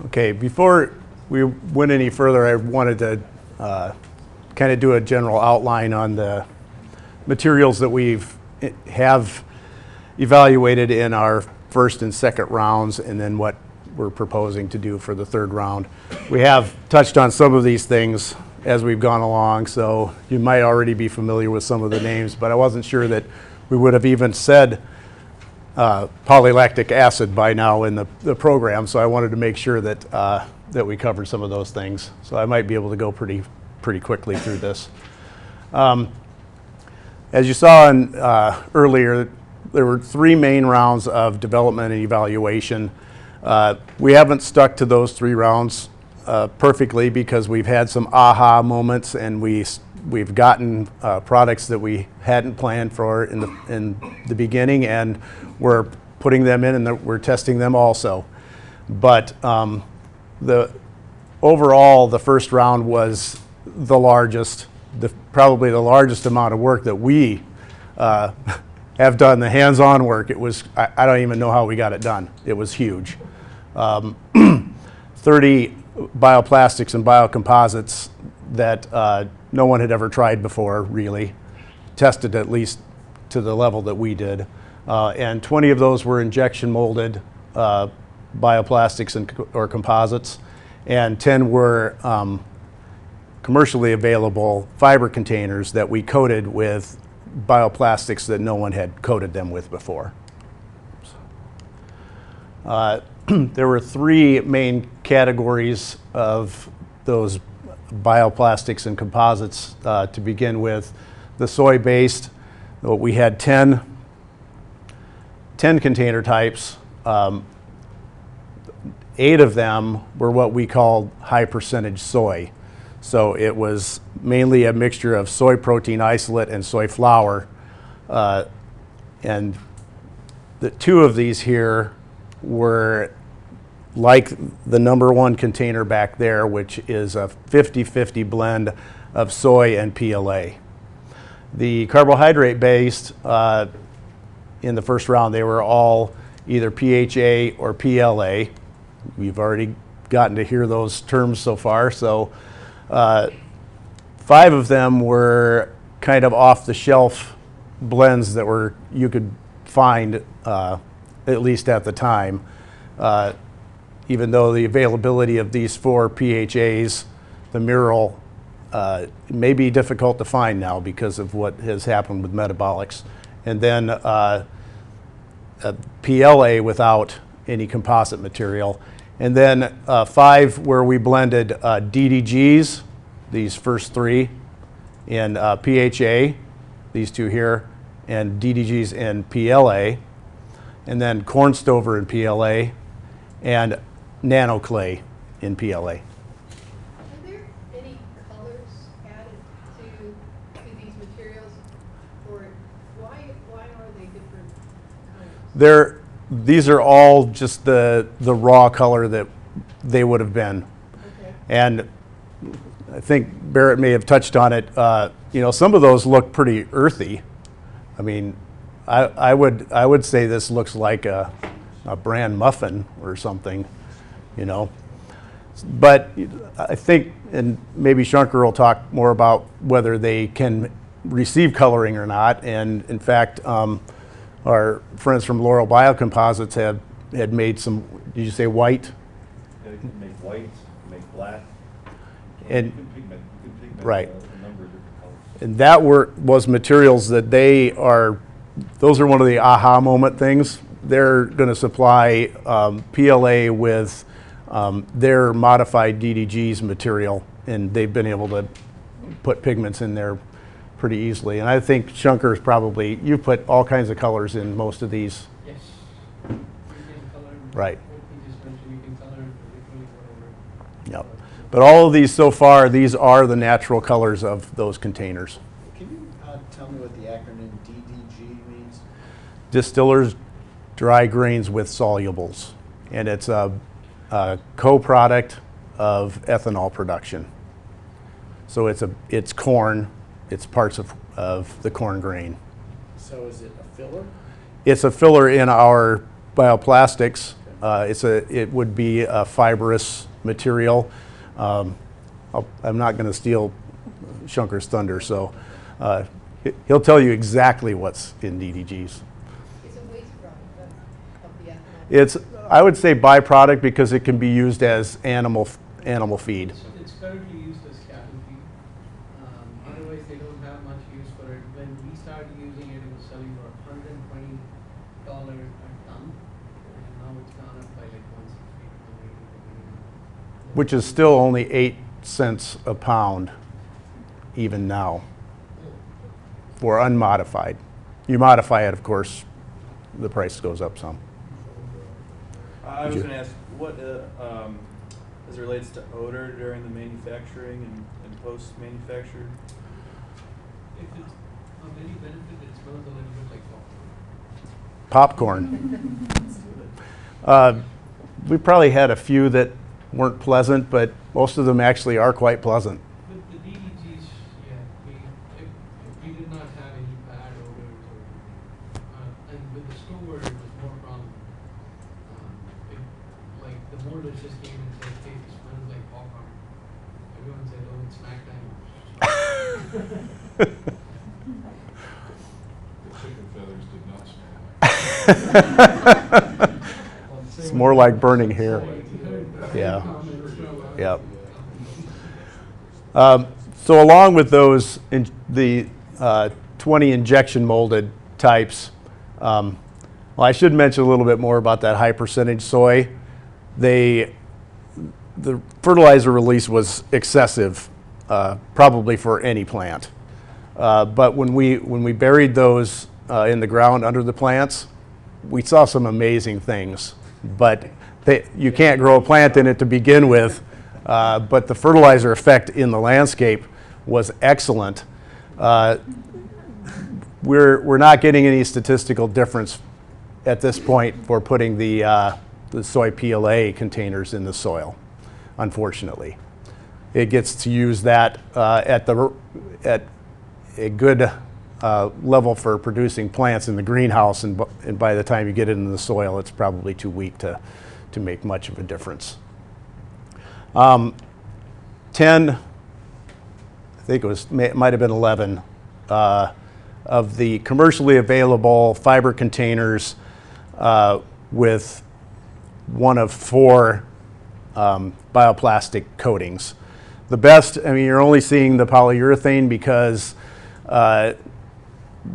Okay, before we went any further, I wanted to kind of do a general outline on the materials that have evaluated in our first and second rounds, and then what we're proposing to do for the third round. We have touched on some of these things as we've gone along, so you might already be familiar with some of the names, but I wasn't sure that we would have even said polylactic acid by now in the program, so I wanted to make sure that that we covered some of those things. So I might be able to go pretty quickly through this. As you saw earlier, there were 3 main rounds of development and evaluation. We haven't stuck to those 3 rounds perfectly because we've had some aha moments, and we've gotten products that we hadn't planned for in the beginning, and we're putting them in and we're testing them also. But overall, the first round was the largest, probably the largest amount of work that we have done, the hands-on work. It was, I don't even know how we got it done. It was huge. 30 bioplastics and biocomposites that no one had ever tried before, really, tested at least to the level that we did. And 20 of those were injection molded bioplastics or composites, and 10 were commercially available fiber containers that we coated with bioplastics that no one had coated them with before. There were 3 main categories of those bioplastics and composites to begin with. The soy-based, we had 10 container types. 8 of them were what we called high percentage soy. So it was mainly a mixture of soy protein isolate and soy flour. And the 2 of these here were like the number 1 container back there, which is a 50-50 blend of soy and PLA. The carbohydrate based, in the first round, they were all either PHA or PLA. We've already gotten to hear those terms so far. So 5 of them were kind of off-the-shelf blends that you could find, at least at the time. Even though the availability of these 4 PHAs, the Mural, may be difficult to find now because of what has happened with metabolics. And then a PLA without any composite material. And then 5 where we blended DDGs, these first 3, in PHA, these 2 here, and DDGs in PLA, and then corn stover in PLA, and nano clay in PLA. Are there any colors added to these materials, or why are they different colors? These are all just the raw color that they would have been. Okay. And I think Barrett may have touched on it. Some of those look pretty earthy. I mean, I would say this looks like a bran muffin or something, But I think, and maybe Shankar will talk more about whether they can receive coloring or not. And in fact, our friends from Laurel Biocomposites had made some, did you say white? Yeah, you can make white, make black, and you can pigment right. A number of different colors. And that was materials that those are one of the aha moment things. They're going to supply PLA with their modified DDGs material, and they've been able to put pigments in there pretty easily. And I think Shankar's probably, you've put all kinds of colors in most of these. Yes. You can color. Right. What we just mentioned, you can color literally whatever. Yep. But all of these so far, these are the natural colors of those containers. Can you tell me what the acronym DDG means? Distillers dry grains with solubles. And it's a co-product of ethanol production. So it's corn, it's parts of the corn grain. So is it a filler? It's a filler in our bioplastics, It would be a fibrous material. I'm not going to steal Shunker's thunder, so he'll tell you exactly what's in DDGs. It's a waste product of the ethanol. It's, I would say, byproduct because it can be used as animal feed. It's currently used as cattle feed. Otherwise, they don't have much use for it. When we started using it, it was selling for $120 a ton, and now it's gone up by like 160, 180. Which is still only 8 cents a pound, even now, for unmodified. You modify it, of course, the price goes up some. I was going to ask, what, as it relates to odor during the manufacturing and post-manufacture? If it's of any benefit, it smells a little bit like Popcorn. We probably had a few that weren't pleasant, but most of them actually are quite pleasant. With the DDGs, yeah, we did not have any bad odors, and with the store, it was more from, like the molders just came and said, hey, it smells like popcorn. Everyone said, oh, it's snack time. The chicken feathers did not smell like. It's more like burning hair. Yeah. Yep. So along with those, the 20 injection molded types, well, I should mention a little bit more about that high percentage soy. The fertilizer release was excessive, probably for any plant. But when we buried those in the ground under the plants, we saw some amazing things. But you can't grow a plant in it to begin with. But the fertilizer effect in the landscape was excellent. We're not getting any statistical difference at this point for putting the soy PLA containers in the soil, unfortunately. It gets to use that at a good level for producing plants in the greenhouse, and by the time you get it into the soil, it's probably too weak to make much of a difference. 10, I think it might have been 11, of the commercially available fiber containers with one of 4 bioplastic coatings. The best, I mean, you're only seeing the polyurethane because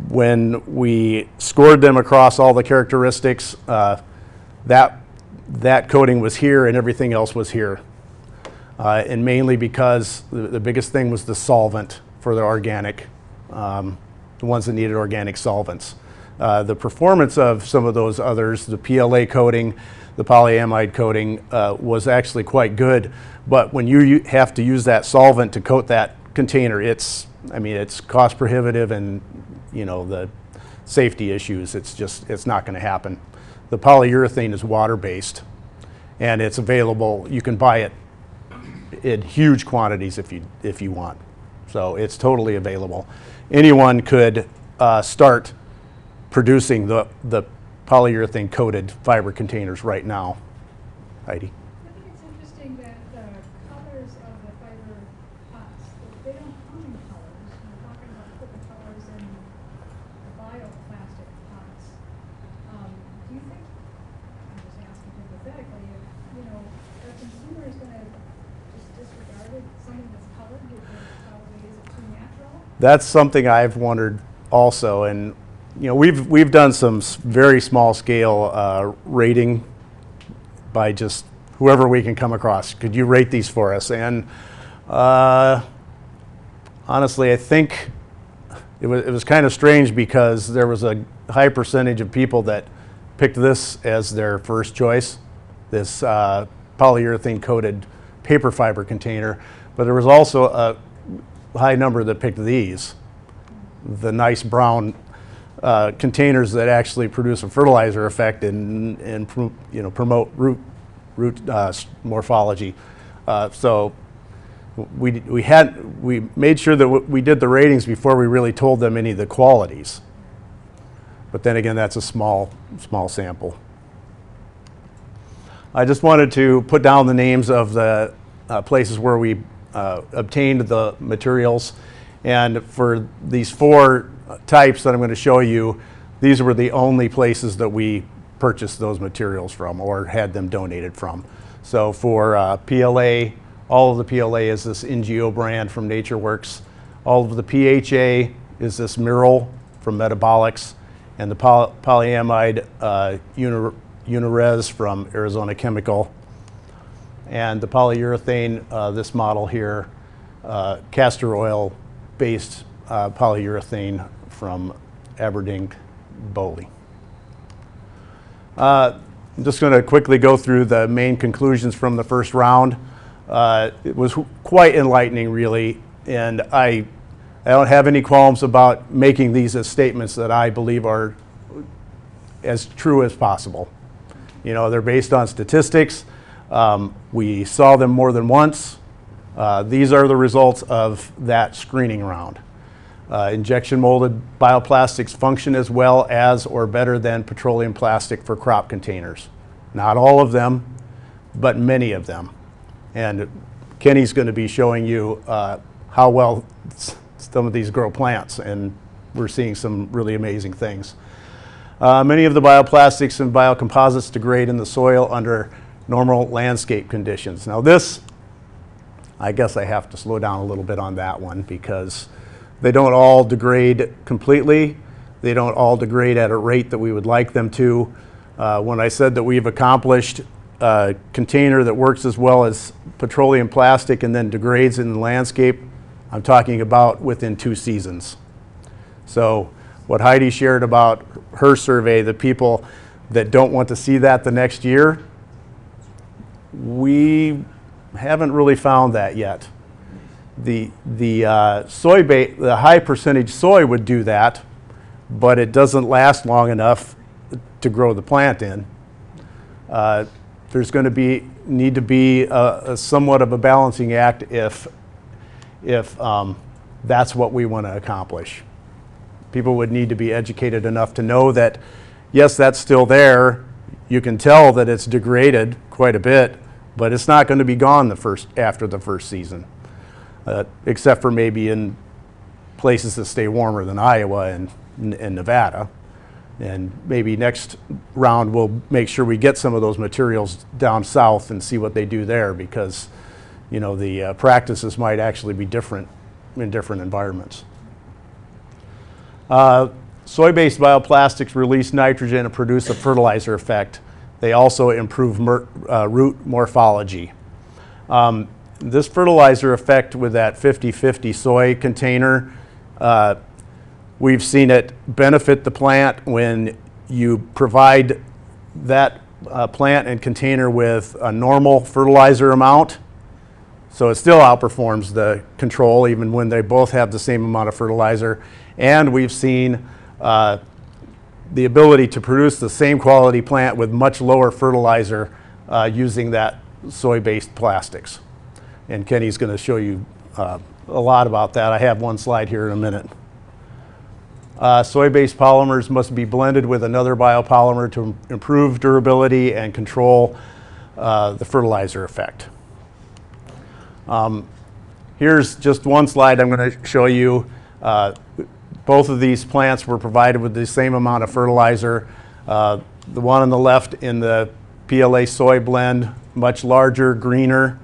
when we scored them across all the characteristics, that coating was here and everything else was here. And mainly because the biggest thing was the solvent for the organic, the ones that needed organic solvents. The performance of some of those others, the PLA coating, the polyamide coating, was actually quite good. But when you have to use that solvent to coat that container, it's cost prohibitive, and the safety issues, it's not going to happen. The polyurethane is water-based, and it's available. You can buy it in huge quantities if you want. So it's totally available. Anyone could start producing the polyurethane coated fiber containers right now. Heidi? I think it's interesting that the colors of the fiber pots, they don't come in colors. We're talking about putting colors in the bioplastic pots. Do you think, I'm just asking hypothetically, if, a consumer is going to just disregard it, something that's colored, because probably is it too natural? That's something I've wondered also, and we've done some very small scale rating by just whoever we can come across. Could you rate these for us? And honestly, I think it was kind of strange because there was a high percentage of people that picked this as their first choice, this polyurethane coated paper fiber container, but there was also a high number that picked these, the nice brown containers that actually produce a fertilizer effect and promote root morphology. So we made sure that we did the ratings before we really told them any of the qualities. But then again, that's a small sample. I just wanted to put down the names of the places where we obtained the materials. And for these 4 types that I'm going to show you, these were the only places that we purchased those materials from or had them donated from. So for PLA, all of the PLA is this NGO brand from NatureWorks. All of the PHA is this Mineral from Metabolics, and the polyamide Unires from Arizona Chemical. And the polyurethane, this model here, castor oil-based polyurethane from Aberdeen Bowley. I'm just going to quickly go through the main conclusions from the first round. It was quite enlightening, really, and I don't have any qualms about making these as statements that I believe are as true as possible. You know, they're based on statistics. We saw them more than once. These are the results of that screening round. Injection molded bioplastics function as well as or better than petroleum plastic for crop containers. Not all of them, but many of them. And Kenny's going to be showing you how well some of these grow plants, and we're seeing some really amazing things. Many of the bioplastics and biocomposites degrade in the soil under normal landscape conditions. Now this, I guess I have to slow down a little bit on that one because they don't all degrade completely. They don't all degrade at a rate that we would like them to. When I said that we've accomplished a container that works as well as petroleum plastic and then degrades in the landscape, I'm talking about within 2 seasons. So what Heidi shared about her survey, the people that don't want to see that the next year, we haven't really found that yet. The high percentage soy would do that, but it doesn't last long enough to grow the plant in. There's going to need to be a somewhat of a balancing act if that's what we want to accomplish. People would need to be educated enough to know that, yes, that's still there. You can tell that it's degraded quite a bit, but it's not going to be gone after the first season, except for maybe in places that stay warmer than Iowa and Nevada. And maybe next round we'll make sure we get some of those materials down south and see what they do there, because you know the practices might actually be different in different environments. Soy-based bioplastics release nitrogen and produce a fertilizer effect. They also improve root morphology. This fertilizer effect with that 50-50 soy container, we've seen it benefit the plant when you provide that plant and container with a normal fertilizer amount. So it still outperforms the control even when they both have the same amount of fertilizer. And we've seen the ability to produce the same quality plant with much lower fertilizer using that soy-based plastics. And Kenny's going to show you a lot about that. I have one slide here in a minute. Soy-based polymers must be blended with another biopolymer to improve durability and control the fertilizer effect. Here's just one slide I'm going to show you. Both of these plants were provided with the same amount of fertilizer. The one on the left in the PLA soy blend, much larger, greener.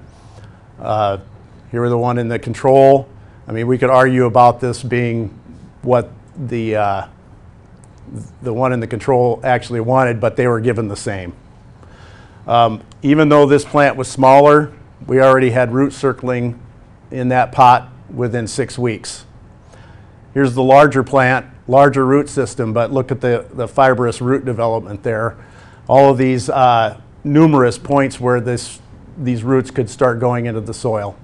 Here are the one in the control. I mean, we could argue about this being what the one in the control actually wanted, but they were given the same. Even though this plant was smaller, we already had root circling in that pot within 6 weeks. Here's the larger plant, larger root system, but look at the fibrous root development there. All of these numerous points where these roots could start going into the soil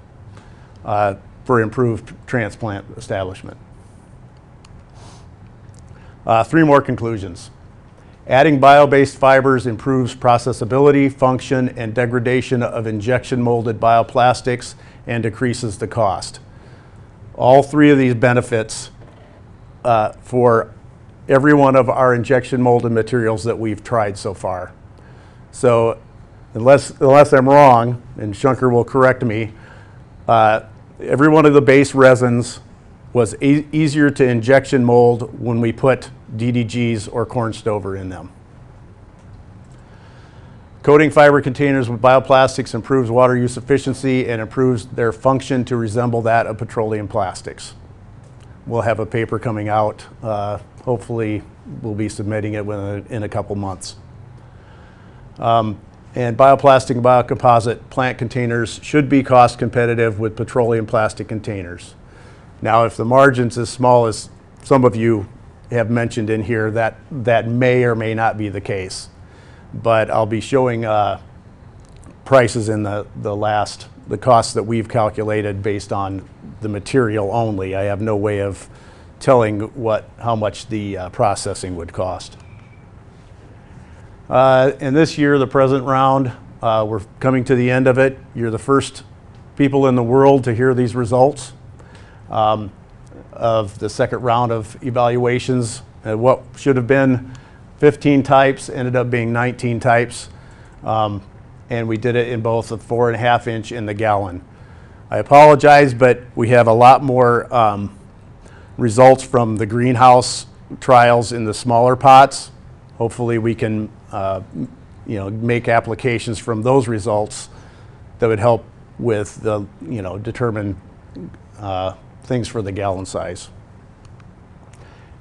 for improved transplant establishment. 3 more conclusions. Adding bio-based fibers improves processability, function, and degradation of injection molded bioplastics and decreases the cost. All 3 of these benefits for every one of our injection molded materials that we've tried so far. So unless I'm wrong, and Shunker will correct me, every one of the base resins was easier to injection mold when we put DDGs or corn stover in them. Coating fiber containers with bioplastics improves water use efficiency and improves their function to resemble that of petroleum plastics. We'll have a paper coming out. Hopefully, we'll be submitting it in a couple months. And bioplastic and biocomposite plant containers should be cost competitive with petroleum plastic containers. Now, if the margin's as small as some of you have mentioned in here, that may or may not be the case. But I'll be showing prices in the costs that we've calculated based on the material only. I have no way of telling how much the processing would cost. And this year, the present round, we're coming to the end of it. You're the first people in the world to hear these results of the second round of evaluations. What should have been 15 types ended up being 19 types. And we did it in both the 4.5 inch and the gallon. I apologize, but we have a lot more results from the greenhouse trials in the smaller pots. Hopefully we can make applications from those results that would help with the, determine things for the gallon size.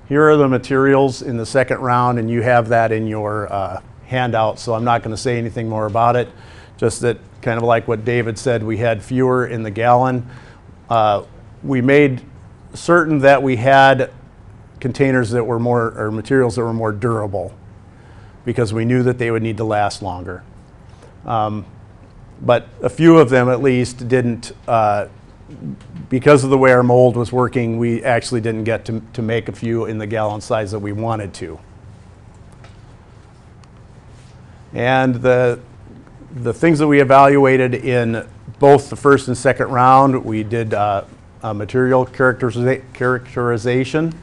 Here are the materials in the second round, and you have that in your handout, so I'm not going to say anything more about it. Just that, kind of like what David said, we had fewer in the gallon. We made certain that we had containers that were or materials that were more durable, because we knew that they would need to last longer. But a few of them at least didn't, because of the way our mold was working, we actually didn't get to make a few in the gallon size that we wanted to. And the things that we evaluated in both the first and second round, we did material characterization,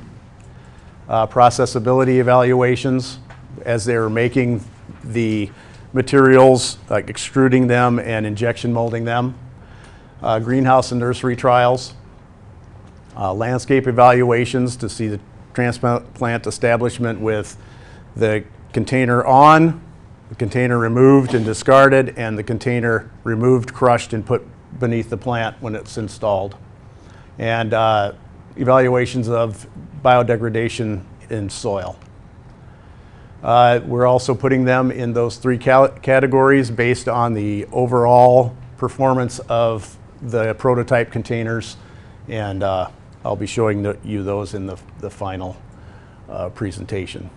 processability evaluations as they were making the materials, like extruding them and injection molding them, greenhouse and nursery trials, landscape evaluations to see the transplant establishment with the container on, the container removed and discarded, and the container removed, crushed, and put beneath the plant when it's installed. And evaluations of biodegradation in soil. We're also putting them in those three categories based on the overall performance of the prototype containers, and I'll be showing you those in the final presentation.